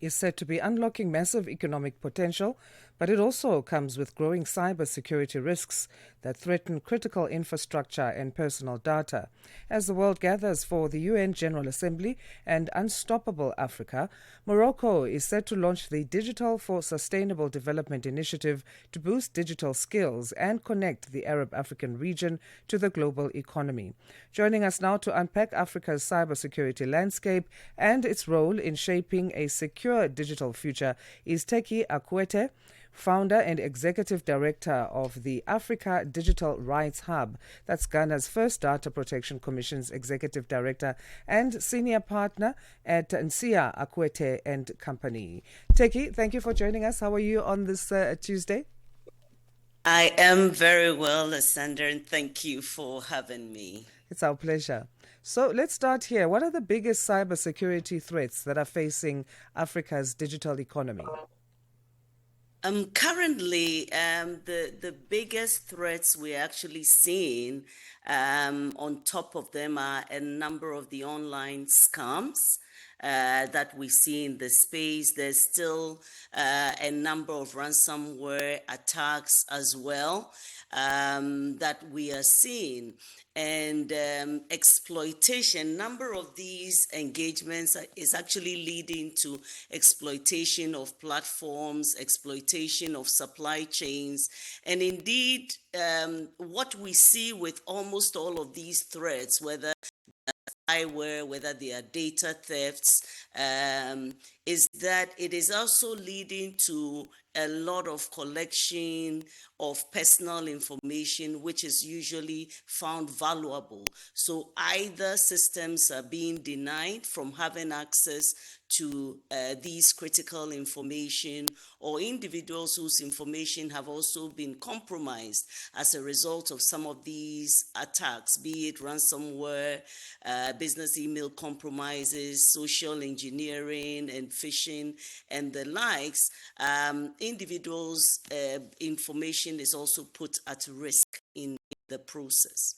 is said to be unlocking massive economic potential, but it also comes with growing cybersecurity risks that threaten critical infrastructure and personal data. As the world gathers for the UN General Assembly and Unstoppable Africa, Morocco is set to launch the Digital for Sustainable Development initiative to boost digital skills and connect the Arab African region to the global economy. Joining us now to unpack Africa's cybersecurity landscape and its role in shaping a secure digital future is Teki Akuetteh, founder and executive director of the Africa Digital Rights Hub. That's Ghana's first Data Protection Commission's executive director and senior partner at Nsiah Akuetteh and Company. Teki, thank you for joining us. How are you on this Tuesday? I am very well, Asanda, and thank you for having me. It's our pleasure. So let's start here. What are the biggest cybersecurity threats that are facing Africa's digital economy? Currently, the biggest threats we're actually seeing, on top of them are a number of the online scams. That we see in the space. There's still a number of ransomware attacks as well that we are seeing. And exploitation, number of these engagements is actually leading to exploitation of platforms, exploitation of supply chains. And indeed, what we see with almost all of these threats, whether spyware, whether they are data thefts, is that it is also leading to a lot of collection of personal information, which is usually found valuable. So either systems are being denied from having access to these critical information, or individuals whose information have also been compromised as a result of some of these attacks, be it ransomware, business email compromises, social engineering and phishing and the likes. Individuals' information is also put at risk in the process.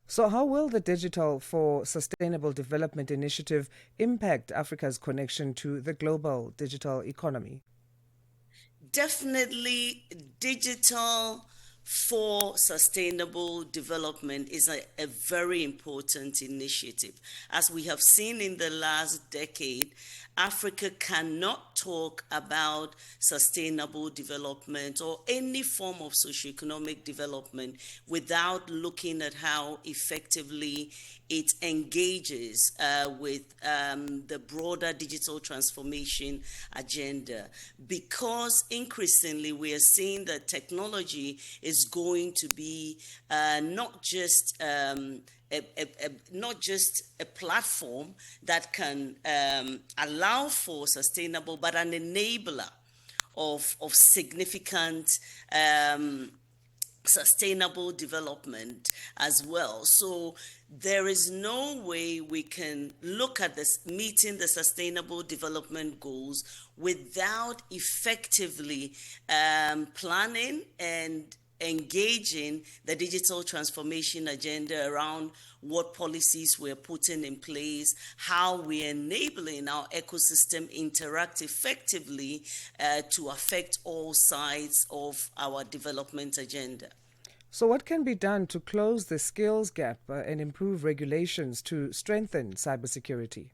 So, how will the Digital for Sustainable Development initiative impact Africa's connection to the global digital economy? Definitely, digital for sustainable development is a very important initiative. As we have seen in the last decade, Africa cannot talk about sustainable development or any form of socioeconomic development without looking at how effectively it engages with the broader digital transformation agenda. Because increasingly we are seeing that technology is going to be not just not just a platform that can allow for sustainable, but an enabler of significant sustainable development as well. So there is no way we can look at this meeting the sustainable development goals without effectively planning and engaging the digital transformation agenda around what policies we're putting in place, how we're enabling our ecosystem interact effectively to affect all sides of our development agenda. So, what can be done to close the skills gap and improve regulations to strengthen cybersecurity?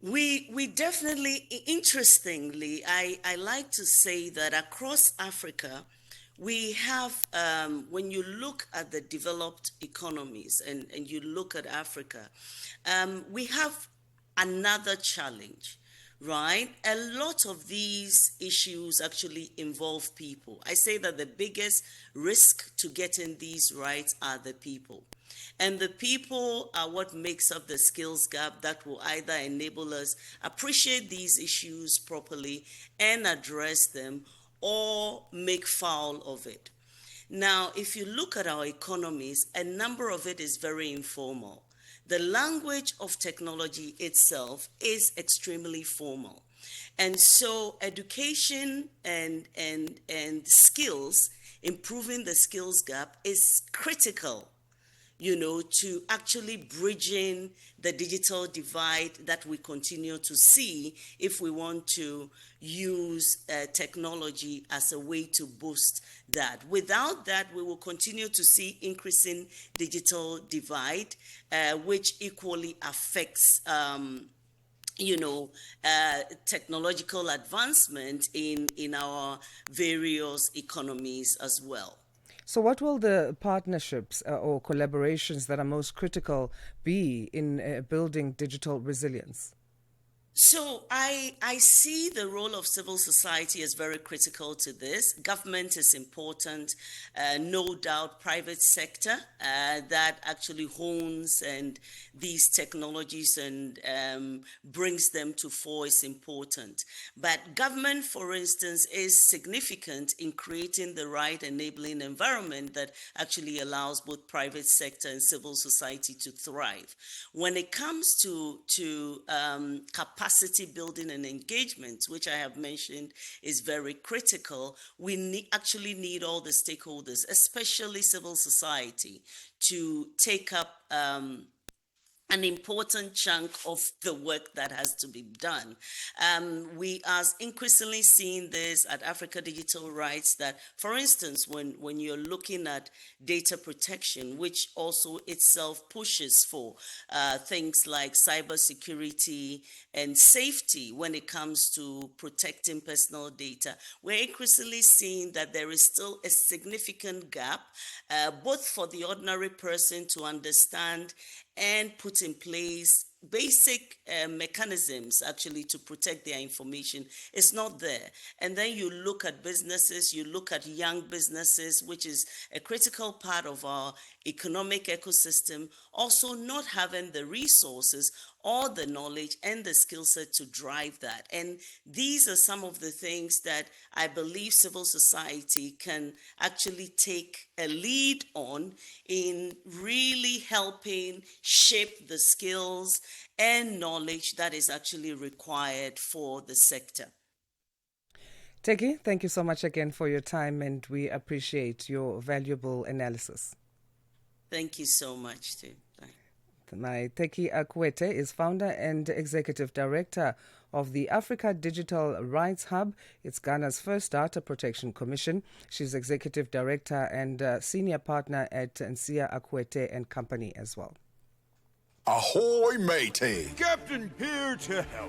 We definitely, interestingly, I like to say that across Africa, we have, when you look at the developed economies and you look at Africa, we have another challenge, right? A lot of these issues actually involve people. I say that the biggest risk to getting these rights are the people. And the people are what makes up the skills gap that will either enable us appreciate these issues properly and address them, or make foul of it. Now, if you look at our economies, a number of it is very informal. The language of technology itself is extremely formal. And so education and skills, improving the skills gap is critical to actually bridging the digital divide that we continue to see if we want to use technology as a way to boost that. Without that, we will continue to see increasing digital divide, which equally affects technological advancement in our various economies as well. So, what will the partnerships or collaborations that are most critical be in building digital resilience? So I see the role of civil society as very critical to this. Government is important, no doubt private sector that actually hones and these technologies and brings them to fore is important. But government, for instance, is significant in creating the right enabling environment that actually allows both private sector and civil society to thrive. When it comes to capacity building and engagement, which I have mentioned is very critical, we actually need all the stakeholders, especially civil society, to take up an important chunk of the work that has to be done. We are increasingly seeing this at Africa Digital Rights that, for instance, when you're looking at data protection, which also itself pushes for things like cybersecurity and safety when it comes to protecting personal data, we're increasingly seeing that there is still a significant gap, both for the ordinary person to understand and put in place basic mechanisms actually to protect their information. It's not there. And then you look at businesses, you look at young businesses, which is a critical part of our economic ecosystem, also not having the resources or the knowledge and the skill set to drive that. And these are some of the things that I believe civil society can actually take a lead on in really helping shape the skills and knowledge that is actually required for the sector. Teki, thank you so much again for your time, and we appreciate your valuable analysis. Thank you so much, too. My Teki Akuetteh is founder and executive director of the Africa Digital Rights Hub. It's Ghana's first data protection commission. She's executive director and senior partner at Nsiah Akuetteh and Company as well. Ahoy, matey! Captain here to help.